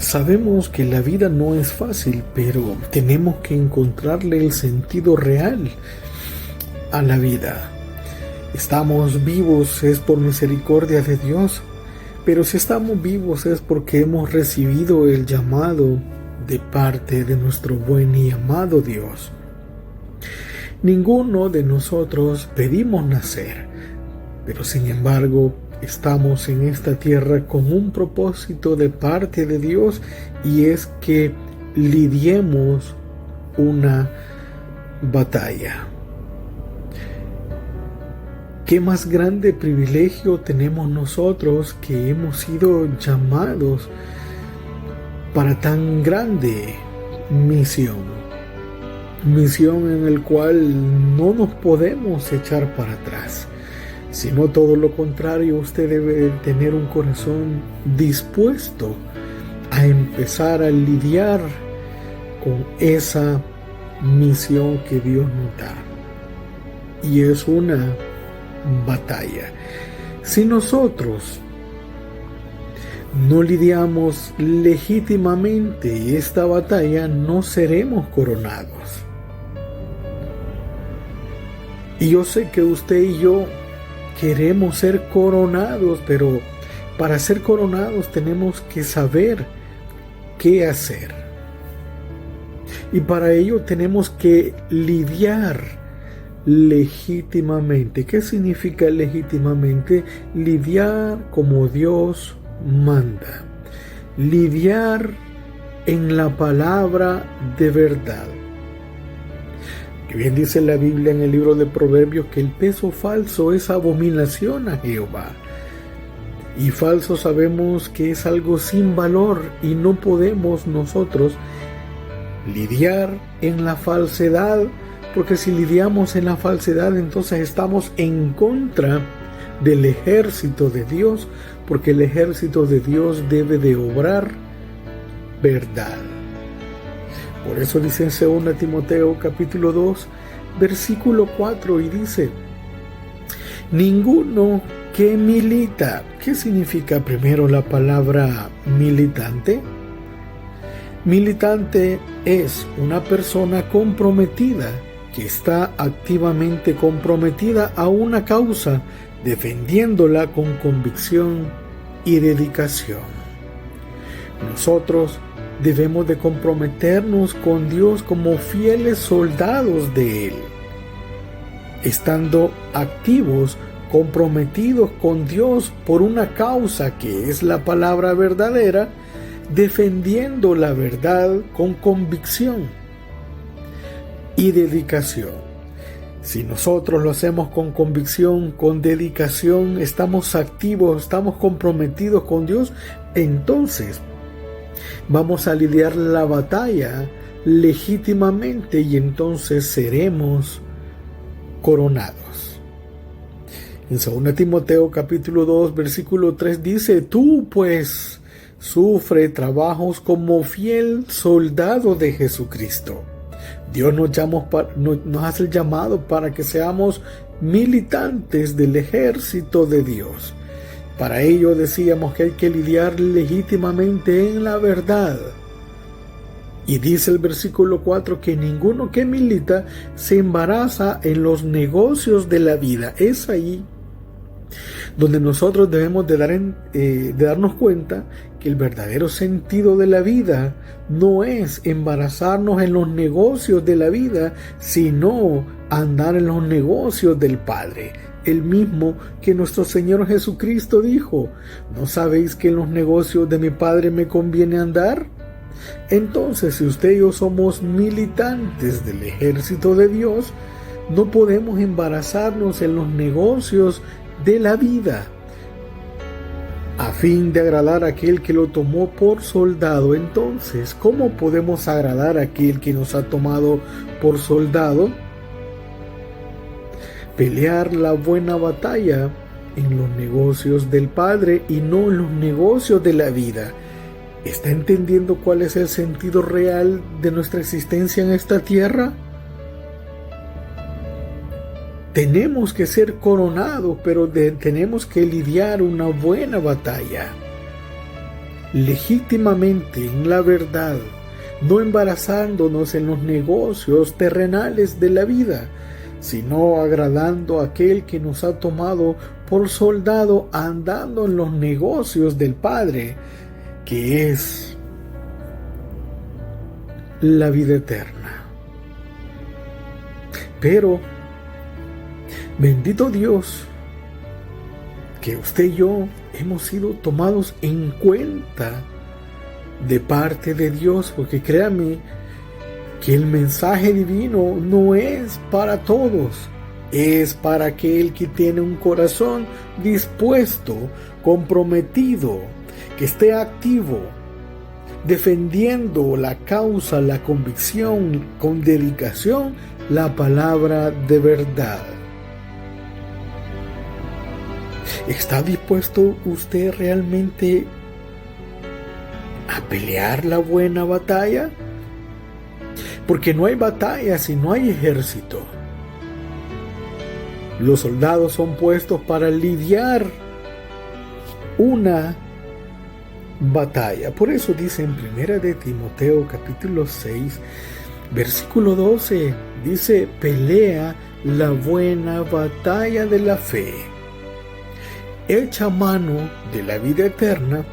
Sabemos que la vida no es fácil, pero tenemos que encontrarle el sentido real a la vida. Estamos vivos es por misericordia de Dios, pero si estamos vivos es porque hemos recibido el llamado de parte de nuestro buen y amado Dios. Ninguno de nosotros pedimos nacer, pero sin embargo estamos en esta tierra con un propósito de parte de Dios, y es que lidiemos una batalla. ¿Qué más grande privilegio tenemos nosotros que hemos sido llamados para tan grande misión? Misión en el cual no nos podemos echar para atrás, sino todo lo contrario. Usted debe tener un corazón dispuesto a empezar a lidiar con esa misión que Dios nos da. Y es una batalla. Si nosotros no lidiamos legítimamente esta batalla, no seremos coronados. Y yo sé que usted y yo queremos ser coronados, pero para ser coronados tenemos que saber qué hacer. Y para ello tenemos que lidiar legítimamente. ¿Qué significa legítimamente? Lidiar como Dios manda. Lidiar en la palabra de verdad. Que bien dice la Biblia en el libro de Proverbios que el peso falso es abominación a Jehová. Y falso sabemos que es algo sin valor, y no podemos nosotros lidiar en la falsedad, porque si lidiamos en la falsedad, entonces estamos en contra del ejército de Dios, porque el ejército de Dios debe de obrar verdad. Por eso dice en 2 Timoteo capítulo 2, versículo 4, y dice: ninguno que milita. ¿Qué significa primero la palabra militante? Militante es una persona comprometida, que está activamente comprometida a una causa, defendiéndola con convicción y dedicación. Nosotros debemos de comprometernos con Dios como fieles soldados de Él, estando activos, comprometidos con Dios por una causa que es la palabra verdadera, defendiendo la verdad con convicción y dedicación. Si nosotros lo hacemos con convicción, con dedicación, estamos activos, estamos comprometidos con Dios, entonces vamos a lidiar la batalla legítimamente, y entonces seremos coronados. En 2 Timoteo capítulo 2 versículo 3 dice: tú pues sufre trabajos como fiel soldado de Jesucristo. Dios nos hace el llamado para que seamos militantes del ejército de Dios. Para ello decíamos que hay que lidiar legítimamente en la verdad. Y dice el versículo 4 que ninguno que milita se embaraza en los negocios de la vida. Es ahí donde nosotros debemos de darnos cuenta que el verdadero sentido de la vida no es embarazarnos en los negocios de la vida, sino andar en los negocios del Padre. El mismo que nuestro Señor Jesucristo dijo: ¿no sabéis que en los negocios de mi Padre me conviene andar? Entonces, si usted y yo somos militantes del ejército de Dios, no podemos embarazarnos en los negocios de la vida, a fin de agradar a aquel que lo tomó por soldado. Entonces, ¿cómo podemos agradar a aquel que nos ha tomado por soldado? Pelear la buena batalla en los negocios del Padre y no en los negocios de la vida. ¿Está entendiendo cuál es el sentido real de nuestra existencia en esta tierra? Tenemos que ser coronados, pero tenemos que lidiar una buena batalla. legítimamente en la verdad, no embarazándonos en los negocios terrenales de la vida, sino agradando a aquel que nos ha tomado por soldado andando en los negocios del Padre, que es la vida eterna. Pero, bendito Dios, que usted y yo hemos sido tomados en cuenta de parte de Dios, porque créame que el mensaje divino no es para todos, es para aquel que tiene un corazón dispuesto, comprometido, que esté activo, defendiendo la causa, la convicción, con dedicación, la palabra de verdad. ¿Está dispuesto usted realmente a pelear la buena batalla? Porque no hay batalla si no hay ejército. Los soldados son puestos para lidiar una batalla. Por eso dice en 1 de Timoteo capítulo 6, versículo 12, dice: pelea la buena batalla de la fe. Echa mano de la vida eterna,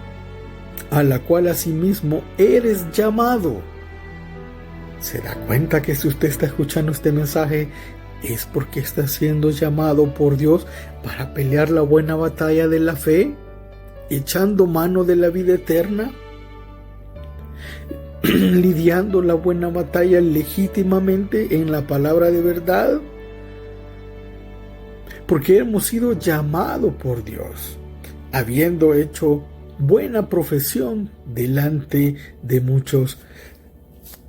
a la cual asimismo eres llamado. ¿Se da cuenta que si usted está escuchando este mensaje es porque está siendo llamado por Dios para pelear la buena batalla de la fe, echando mano de la vida eterna, lidiando la buena batalla legítimamente en la palabra de verdad? Porque hemos sido llamados por Dios, habiendo hecho buena profesión delante de muchos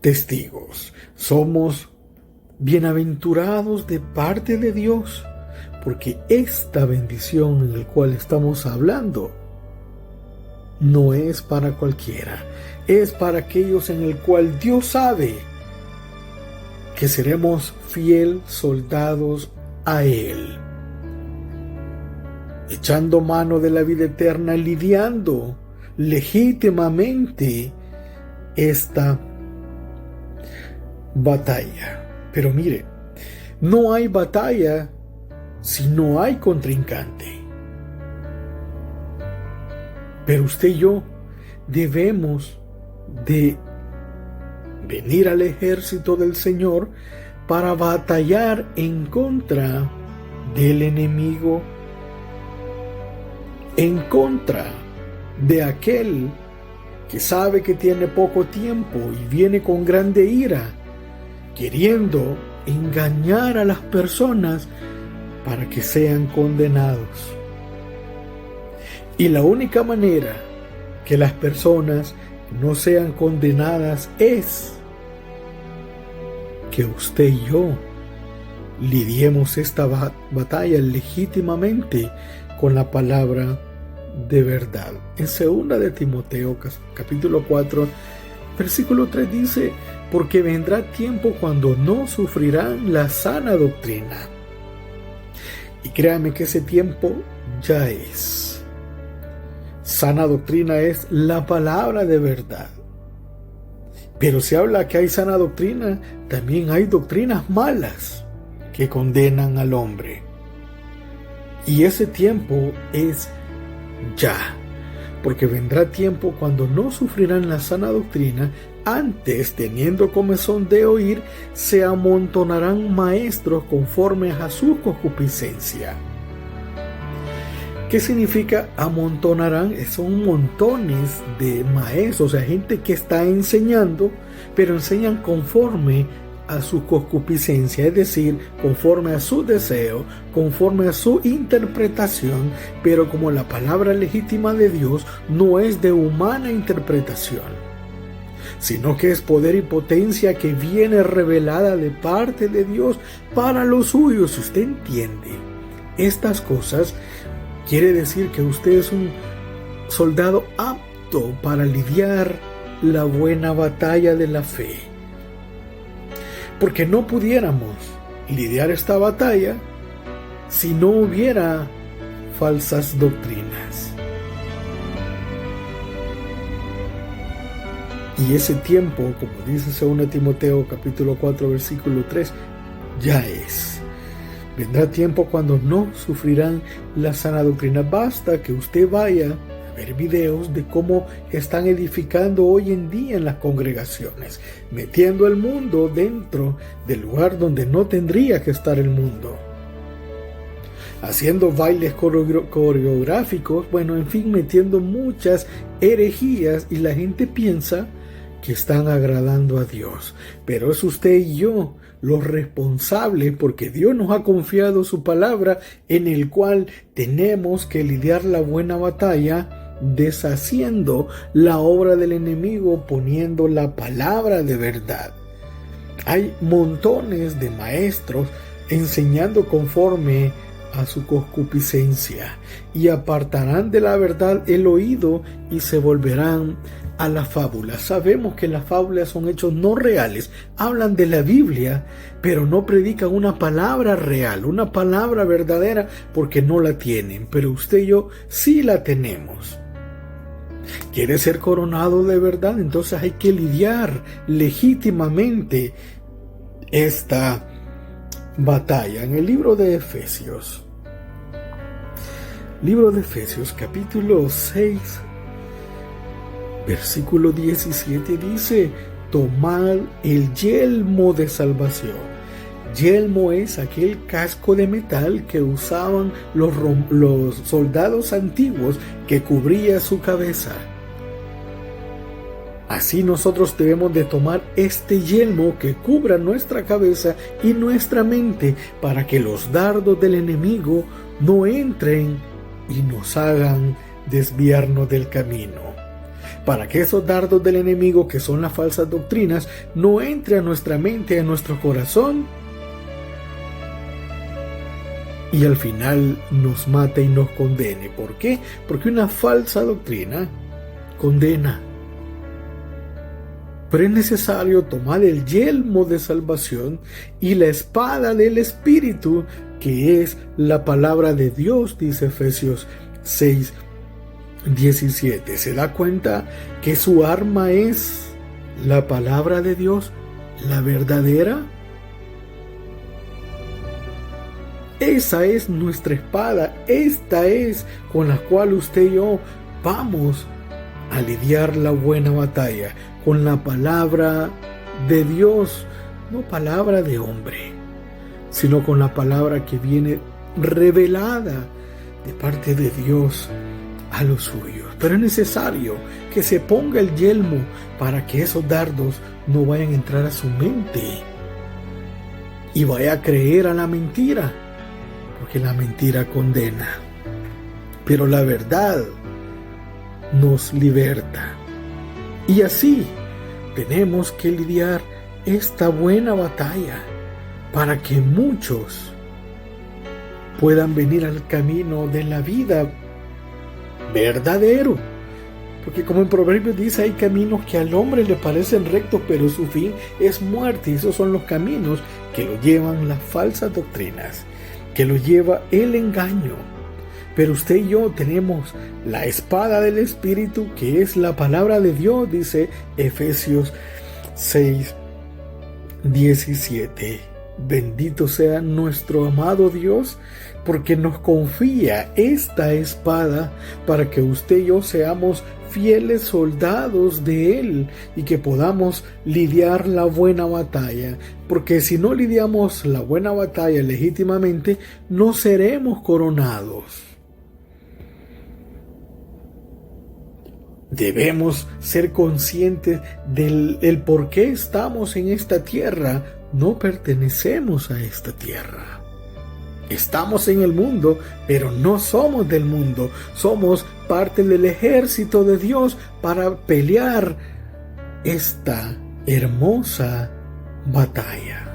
testigos. Somos bienaventurados de parte de Dios, porque esta bendición en la cual estamos hablando no es para cualquiera, es para aquellos en el cual Dios sabe que seremos fiel soldados a Él, echando mano de la vida eterna, lidiando legítimamente esta batalla. Pero mire, no hay batalla si no hay contrincante. Pero usted y yo debemos de venir al ejército del Señor para batallar en contra del enemigo, en contra de aquel que sabe que tiene poco tiempo y viene con grande ira, queriendo engañar a las personas para que sean condenados. Y la única manera que las personas no sean condenadas es que usted y yo lidiemos esta batalla legítimamente con la palabra de verdad. En 2 de Timoteo capítulo 4 versículo 3 dice: porque vendrá tiempo cuando no sufrirán la sana doctrina. Y créame que ese tiempo ya es. Sana doctrina es la palabra de verdad. Pero se habla que hay sana doctrina, también hay doctrinas malas que condenan al hombre. Y ese tiempo es ya. Porque vendrá tiempo cuando no sufrirán la sana doctrina, antes, teniendo comezón de oír, se amontonarán maestros conforme a su concupiscencia. ¿Qué significa amontonarán? Son montones de maestros, o sea, gente que está enseñando, pero enseñan conforme a su concupiscencia, es decir, conforme a su deseo, conforme a su interpretación, pero como la palabra legítima de Dios no es de humana interpretación, sino que es poder y potencia que viene revelada de parte de Dios para los suyos. Si usted entiende estas cosas, quiere decir que usted es un soldado apto para lidiar la buena batalla de la fe. Porque no pudiéramos lidiar esta batalla si no hubiera falsas doctrinas. Y ese tiempo, como dice 2 Timoteo capítulo 4 versículo 3, ya es. Vendrá tiempo cuando no sufrirán la sana doctrina. Basta que usted vaya a ver videos de cómo están edificando hoy en día en las congregaciones, metiendo el mundo dentro del lugar donde no tendría que estar el mundo, haciendo bailes coreográficos, bueno, en fin, metiendo muchas herejías, y la gente piensa que están agradando a Dios. Pero es usted y yo los responsables, porque Dios nos ha confiado su palabra, en el cual tenemos que lidiar la buena batalla, deshaciendo la obra del enemigo, poniendo la palabra de verdad. Hay montones de maestros enseñando conforme a su concupiscencia, y apartarán de la verdad el oído y se volverán a la fábula. Sabemos que las fábulas son hechos no reales, hablan de la Biblia, pero no predican una palabra real, una palabra verdadera, porque no la tienen. Pero usted y yo sí la tenemos. ¿Quiere ser coronado de verdad? Entonces hay que lidiar legítimamente esta batalla. En el libro de Efesios capítulo 6 versículo 17 dice: tomad el yelmo de salvación. Yelmo es aquel casco de metal que usaban los soldados antiguos, que cubría su cabeza. Así nosotros debemos de tomar este yelmo que cubra nuestra cabeza y nuestra mente, para que los dardos del enemigo no entren y nos hagan desviarnos del camino. Para que esos dardos del enemigo, que son las falsas doctrinas, no entren a nuestra mente, a nuestro corazón, y al final nos mate y nos condene. ¿Por qué? Porque una falsa doctrina condena. Pero es necesario tomar el yelmo de salvación y la espada del Espíritu, que es la palabra de Dios, dice Efesios 6:17. ¿Se da cuenta que su arma es la palabra de Dios, la verdadera? Esa es nuestra espada, esta es con la cual usted y yo vamos a lidiar la buena batalla, con la palabra de Dios, no palabra de hombre, sino con la palabra que viene revelada de parte de Dios a los suyos. Pero es necesario que se ponga el yelmo para que esos dardos no vayan a entrar a su mente y vaya a creer a la mentira, porque la mentira condena, pero la verdad nos liberta. Y así tenemos que lidiar esta buena batalla para que muchos puedan venir al camino de la vida verdadero. Porque como en Proverbios dice, hay caminos que al hombre le parecen rectos, pero su fin es muerte. Y esos son los caminos que lo llevan las falsas doctrinas, que lo lleva el engaño. Pero usted y yo tenemos la espada del Espíritu, que es la palabra de Dios, dice Efesios 6:17. Bendito sea nuestro amado Dios, porque nos confía esta espada para que usted y yo seamos fieles soldados de Él y que podamos lidiar la buena batalla. Porque si no lidiamos la buena batalla legítimamente, no seremos coronados. Debemos ser conscientes del por qué estamos en esta tierra. No pertenecemos a esta tierra. Estamos en el mundo, pero no somos del mundo. Somos parte del ejército de Dios para pelear esta hermosa batalla.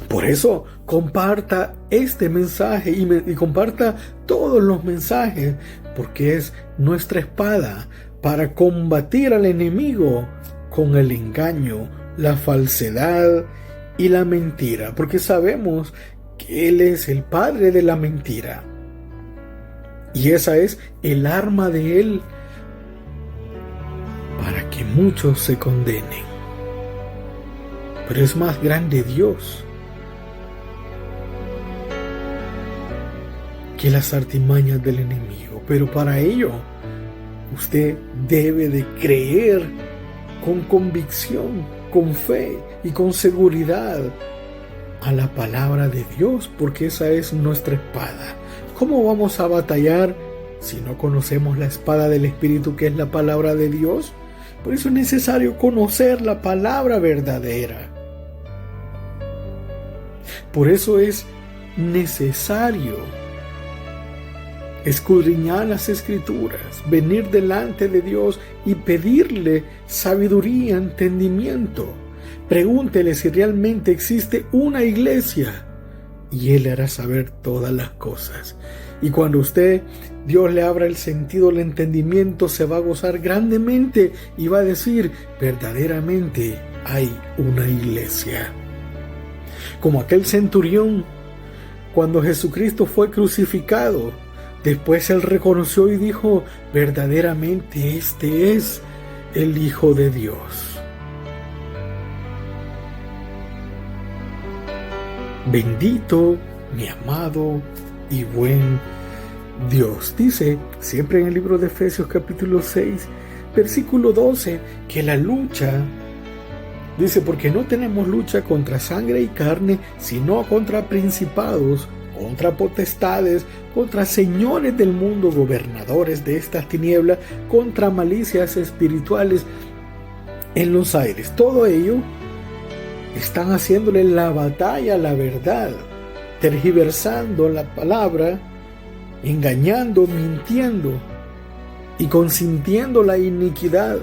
Por eso comparta este mensaje y comparta todos los mensajes, porque es nuestra espada para combatir al enemigo con el engaño, la falsedad y la mentira, porque sabemos que Él es el padre de la mentira y esa es el arma de Él para muchos se condenen. Pero es más grande Dios que las artimañas del enemigo. Pero para ello, usted debe de creer con convicción, con fe y con seguridad a la palabra de Dios, porque esa es nuestra espada. ¿Cómo vamos a batallar si no conocemos la espada del Espíritu, que es la palabra de Dios? Por eso es necesario conocer la palabra verdadera. Por eso es necesario escudriñar las Escrituras, venir delante de Dios y pedirle sabiduría, entendimiento. Pregúntele si realmente existe una iglesia y Él le hará saber todas las cosas. Y cuando Dios le abra el sentido, el entendimiento, se va a gozar grandemente y va a decir, verdaderamente hay una iglesia. Como aquel centurión, cuando Jesucristo fue crucificado, después él reconoció y dijo, verdaderamente este es el Hijo de Dios. Bendito mi amado y buen Dios. Dice siempre en el libro de Efesios capítulo 6, versículo 12, que la lucha, dice, porque no tenemos lucha contra sangre y carne, sino contra principados, contra potestades, contra señores del mundo, gobernadores de estas tinieblas, contra malicias espirituales en los aires. Todo ello están haciéndole la batalla a la verdad, tergiversando la palabra, engañando, mintiendo y consintiendo la iniquidad.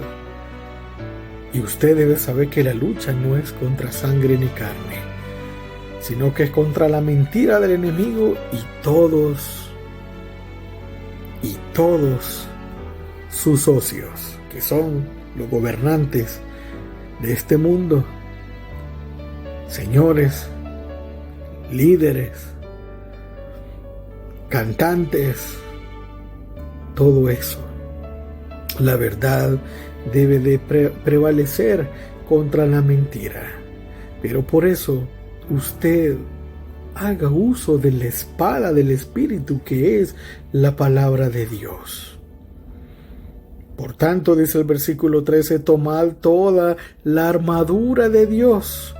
Y usted debe saber que la lucha no es contra sangre ni carne, sino que es contra la mentira del enemigo y todos sus socios, que son los gobernantes de este mundo, señores, líderes, cantantes, todo eso. La verdad debe de prevalecer contra la mentira. Pero por eso usted haga uso de la espada del Espíritu, que es la palabra de Dios. Por tanto, dice el versículo 13, tomad toda la armadura de Dios,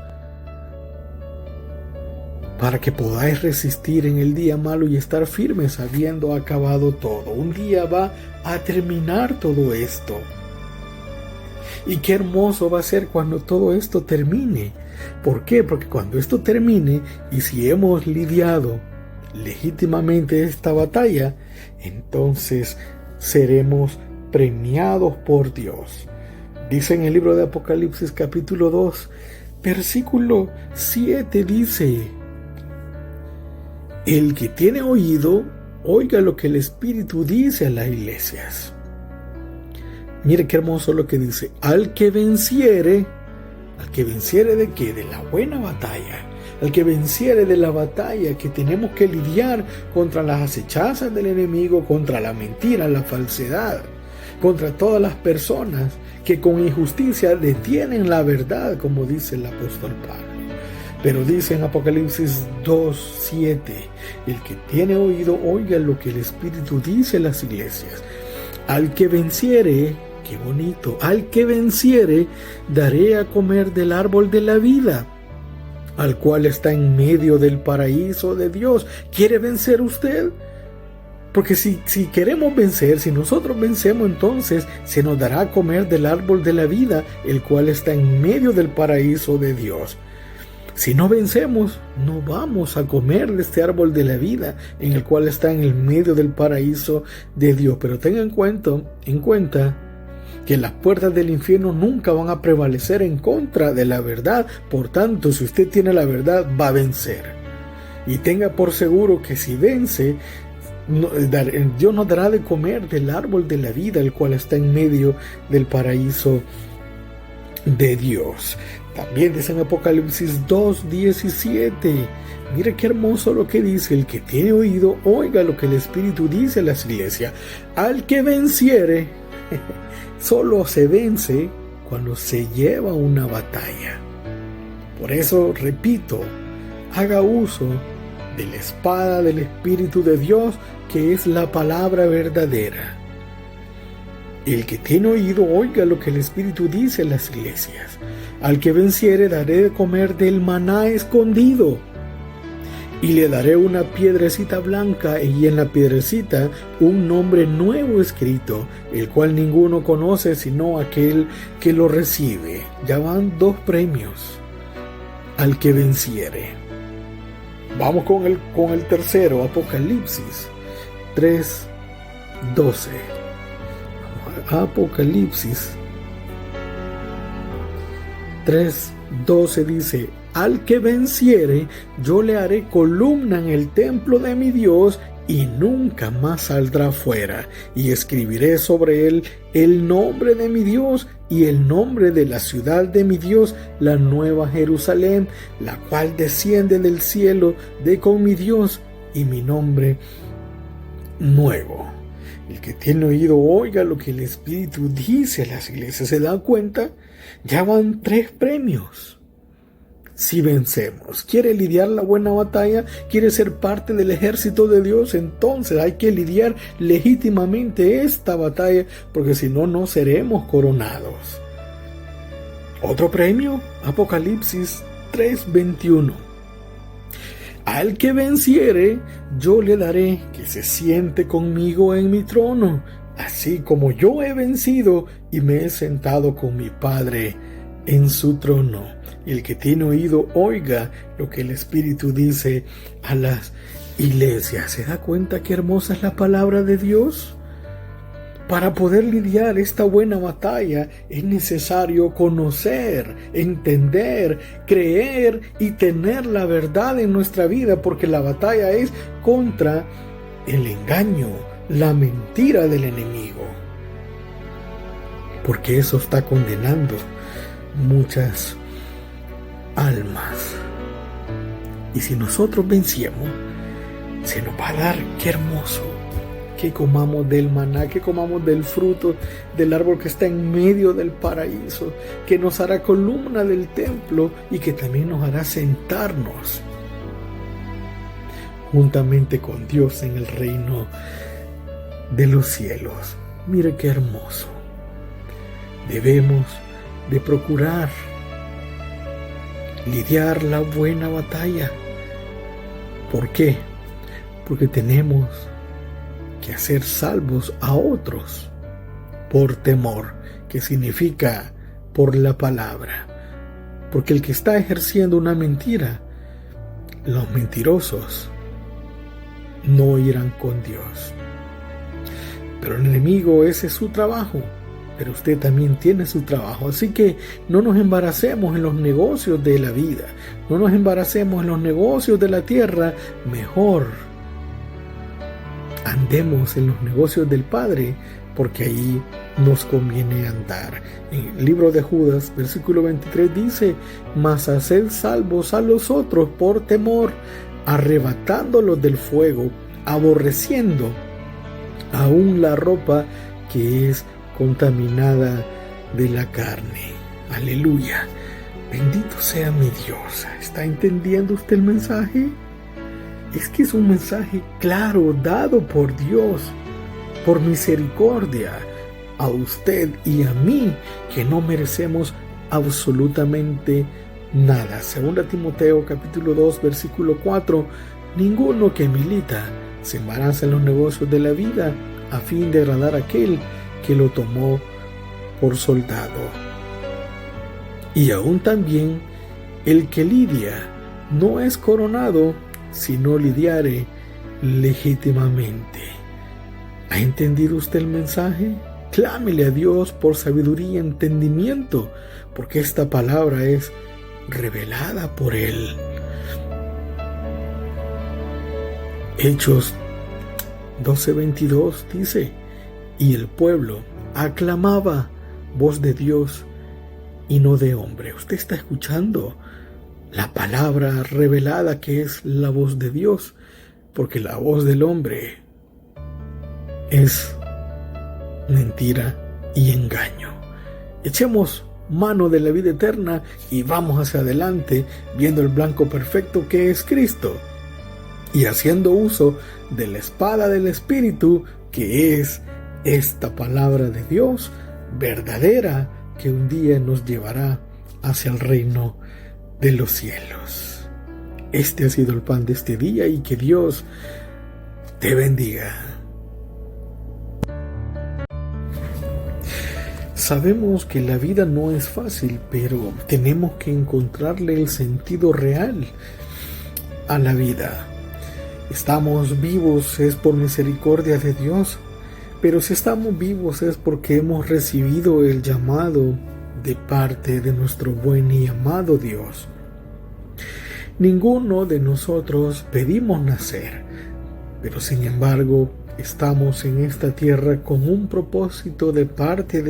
para que podáis resistir en el día malo y estar firmes habiendo acabado todo. Un día va a terminar todo esto. Y qué hermoso va a ser cuando todo esto termine. ¿Por qué? Porque cuando esto termine, y si hemos lidiado legítimamente esta batalla, entonces seremos premiados por Dios. Dice en el libro de Apocalipsis capítulo 2, versículo 7, dice: el que tiene oído, oiga lo que el Espíritu dice a las iglesias. Mire qué hermoso lo que dice: al que venciere ¿de qué? De la buena batalla. Al que venciere de la batalla que tenemos que lidiar contra las acechanzas del enemigo, contra la mentira, la falsedad, contra todas las personas que con injusticia detienen la verdad, como dice el apóstol Pablo. Pero dice en Apocalipsis 2:7, el que tiene oído, oiga lo que el Espíritu dice a las iglesias. Al que venciere, qué bonito, al que venciere, daré a comer del árbol de la vida, al cual está en medio del paraíso de Dios. ¿Quiere vencer usted? Porque si queremos vencer, si nosotros vencemos, entonces se nos dará a comer del árbol de la vida, el cual está en medio del paraíso de Dios. Si no vencemos, no vamos a comer de este árbol de la vida, en el cual está en el medio del paraíso de Dios. Pero tenga en cuenta que las puertas del infierno nunca van a prevalecer en contra de la verdad. Por tanto, si usted tiene la verdad, va a vencer. Y tenga por seguro que si vence, Dios nos dará de comer del árbol de la vida, el cual está en medio del paraíso de Dios. También dice en Apocalipsis 2:17, mire qué hermoso lo que dice: el que tiene oído, oiga lo que el Espíritu dice a las iglesias. Al que venciere, solo se vence cuando se lleva una batalla. Por eso, repito, haga uso de la espada del Espíritu de Dios, que es la palabra verdadera. El que tiene oído, oiga lo que el Espíritu dice en las iglesias. Al que venciere daré de comer del maná escondido, y le daré una piedrecita blanca, y en la piedrecita un nombre nuevo escrito, el cual ninguno conoce sino aquel que lo recibe. Ya van 2 premios al que venciere. Vamos con el tercero, Apocalipsis 3:12. Apocalipsis 3:12 dice: al que venciere, yo le haré columna en el templo de mi Dios, y nunca más saldrá fuera. Y escribiré sobre él el nombre de mi Dios y el nombre de la ciudad de mi Dios, la nueva Jerusalén, la cual desciende del cielo de con mi Dios, y mi nombre nuevo. El que tiene oído, oiga lo que el Espíritu dice a las iglesias. ¿Se dan cuenta? Ya van 3 premios. Si vencemos, quiere lidiar la buena batalla, quiere ser parte del ejército de Dios, entonces hay que lidiar legítimamente esta batalla, porque si no, no seremos coronados. Otro premio, Apocalipsis 3:21. Al que venciere, yo le daré que se siente conmigo en mi trono, así como yo he vencido y me he sentado con mi Padre en su trono. Y el que tiene oído, oiga lo que el Espíritu dice a las iglesias. ¿Se da cuenta qué hermosa es la palabra de Dios? Para poder lidiar esta buena batalla es necesario conocer, entender, creer y tener la verdad en nuestra vida, porque la batalla es contra el engaño, la mentira del enemigo. Porque eso está condenando muchas almas. Y si nosotros vencemos, se nos va a dar, qué hermoso, que comamos del maná, que comamos del fruto del árbol que está en medio del paraíso, que nos hará columna del templo y que también nos hará sentarnos juntamente con Dios en el reino de los cielos. Mire qué hermoso. Debemos de procurar lidiar la buena batalla. ¿Por qué? Porque tenemos que hacer salvos a otros por temor, que significa por la palabra. Porque el que está ejerciendo una mentira, los mentirosos no irán con Dios. Pero el enemigo, ese es su trabajo. Pero usted también tiene su trabajo. Así que no nos embaracemos en los negocios de la vida. No nos embaracemos en los negocios de la tierra. Mejor andemos en los negocios del Padre, porque ahí nos conviene andar. En el libro de Judas, versículo 23 dice: mas haced salvos a los otros por temor, arrebatándolos del fuego, aborreciendo aún la ropa que es contaminada de la carne. Aleluya. Bendito sea mi Dios. ¿Está entendiendo usted el mensaje? Es que es un mensaje claro, dado por Dios, por misericordia, a usted y a mí, que no merecemos absolutamente nada. Segunda Timoteo capítulo 2 versículo 4: ninguno que milita se embaraza en los negocios de la vida a fin de agradar a aquel que lo tomó por soldado. Y aún también el que lidia no es coronado si no lidiare legítimamente. ¿Ha entendido usted el mensaje? Clámele a Dios por sabiduría y entendimiento, porque esta palabra es revelada por Él. Hechos 12:22 dice: y el pueblo aclamaba voz de Dios y no de hombre. Usted está escuchando la palabra revelada, que es la voz de Dios, porque la voz del hombre es mentira y engaño. Echemos mano de la vida eterna y vamos hacia adelante viendo el blanco perfecto que es Cristo y haciendo uso de la espada del Espíritu, que es esta palabra de Dios verdadera que un día nos llevará hacia el reino de los cielos. Este ha sido el pan de este día y que Dios te bendiga. Sabemos que la vida no es fácil, pero tenemos que encontrarle el sentido real a la vida. Estamos vivos es por misericordia de Dios, pero si estamos vivos es porque hemos recibido el llamado de parte de nuestro buen y amado Dios. Ninguno de nosotros pedimos nacer, pero sin embargo estamos en esta tierra con un propósito de parte de